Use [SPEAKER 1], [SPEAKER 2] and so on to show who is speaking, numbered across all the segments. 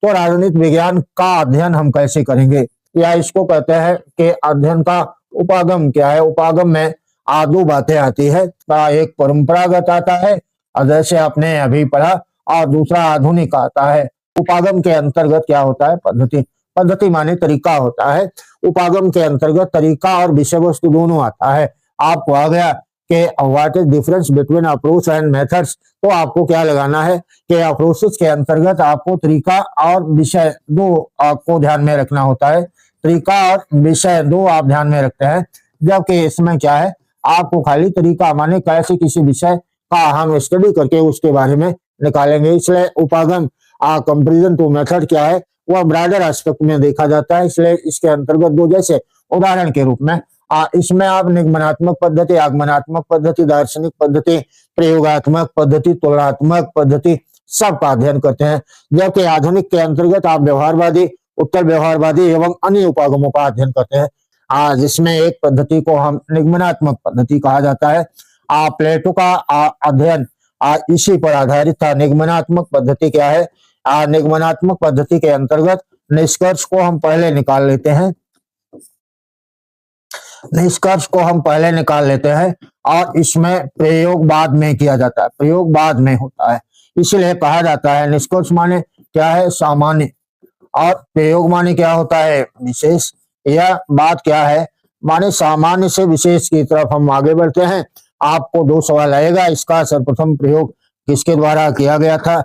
[SPEAKER 1] तो राजनीति विज्ञान का अध्ययन हम कैसे करेंगे, या इसको कहते हैं कि अध्ययन का उपागम क्या है। उपागम में दो बातें आती है, एक परंपरागत आता है जैसे आपने अभी पढ़ा, और दूसरा आधुनिक आता है। उपागम के अंतर्गत क्या होता है, पद्धति। पद्धति माने तरीका होता है। उपागम के अंतर्गत तरीका और विषय वस्तु दोनों आता है। आपको आ गया कि what is difference between approach and methods, तो आपको क्या लगाना है कि अप्रोचेस के अंतर्गत आपको तरीका और विषय दो आपको ध्यान में रखना होता है। तरीका और विषय दो आप ध्यान में रखते हैं, जबकि इसमें क्या है, आपको खाली तरीका माने कैसे किसी विषय का हम स्टडी करके उसके बारे में निकालेंगे। इसलिए उपागम कंपेरिजन टू मेथड क्या है, वह ब्रॉडर एस्पेक्ट में देखा जाता है। इसलिए इसके अंतर्गत दो, जैसे उदाहरण के रूप में इसमें आप निगमनात्मक पद्धति, आगमनात्मक पद्धति, दार्शनिक पद्धति, प्रयोगात्मक पद्धति, तुलनात्मक पद्धति सबका अध्ययन करते हैं। जबकि आधुनिक के अंतर्गत आप व्यवहारवादी, उत्तर व्यवहारवादी एवं अन्य उपागमों का अध्ययन करते हैं, जिसमें एक पद्धति को हम निगमनात्मक पद्धति कहा जाता है। प्लेटो का अध्ययन इसी पर आधारित था। निगमनात्मक पद्धति क्या है, निगमनात्मक पद्धति के अंतर्गत निष्कर्ष को हम पहले निकाल लेते हैं, निष्कर्ष को हम पहले निकाल लेते हैं और इसमें प्रयोग बाद में किया जाता है, प्रयोग बाद में होता है। इसलिए कहा जाता है निष्कर्ष माने क्या है, सामान्य, और प्रयोग माने क्या होता है, विशेष। यह बात क्या है, माने सामान्य से विशेष की तरफ हम आगे बढ़ते हैं। आपको दो सवाल आएगा, इसका सर्वप्रथम प्रयोग किसके द्वारा किया गया था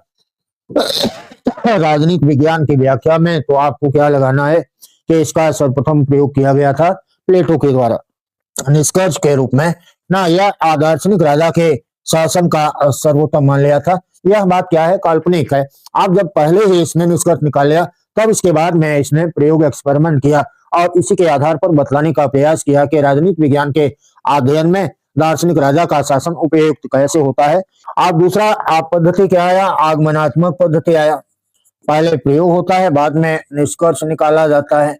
[SPEAKER 1] राजनीति विज्ञान की व्याख्या में, तो आपको क्या लगाना है कि इसका सर्वप्रथम प्रयोग किया गया था प्लेटो के द्वारा निष्कर्ष के रूप में ना। यह दार्शनिक राजा के शासन का सर्वोत्तम मान लिया था। यह बात क्या है, काल्पनिक है। आप जब पहले ही इसने निष्कर्ष निकाल लिया, तब इसके बाद में इसने प्रयोग एक्सपेरिमेंट किया और इसी के आधार पर बतलाने का प्रयास किया कि राजनीति विज्ञान के अध्ययन में दार्शनिक राजा का शासन उपयुक्त कैसे होता है। आप दूसरा पद्धति क्या आया, आगमनात्मक पद्धति आया। पहले प्रयोग होता है, बाद में निष्कर्ष निकाला जाता है।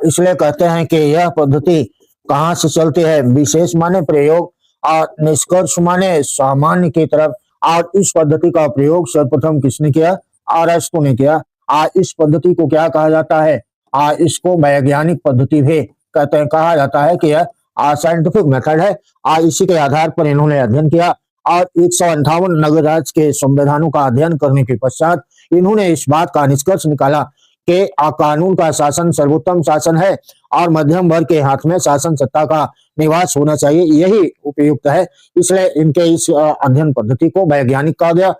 [SPEAKER 1] इसलिए कहते हैं कि यह पद्धति कहाँ से चलती है, विशेष माने प्रयोग और निष्कर्ष माने सामान्य की तरफ। और इस पद्धति का प्रयोग सर्वप्रथम किसने किया, अरस्तु ने किया। इस पद्धति को क्या कहा जाता है, इसको वैज्ञानिक पद्धति भी कहते हैं, कहा जाता है कि यह साइंटिफिक मेथड है। इसी के आधार पर इन्होंने अध्ययन किया और 158 नगरराज के संविधानों का अध्ययन करने के पश्चात इन्होंने इस बात का निष्कर्ष निकाला कि कानून का शासन सर्वोत्तम शासन है और मध्यम वर्ग के हाथ में शासन सत्ता का निवास होना चाहिए, यही उपयुक्त है। इसलिए इनके इस अध्ययन पद्धति को वैज्ञानिक कहा गया।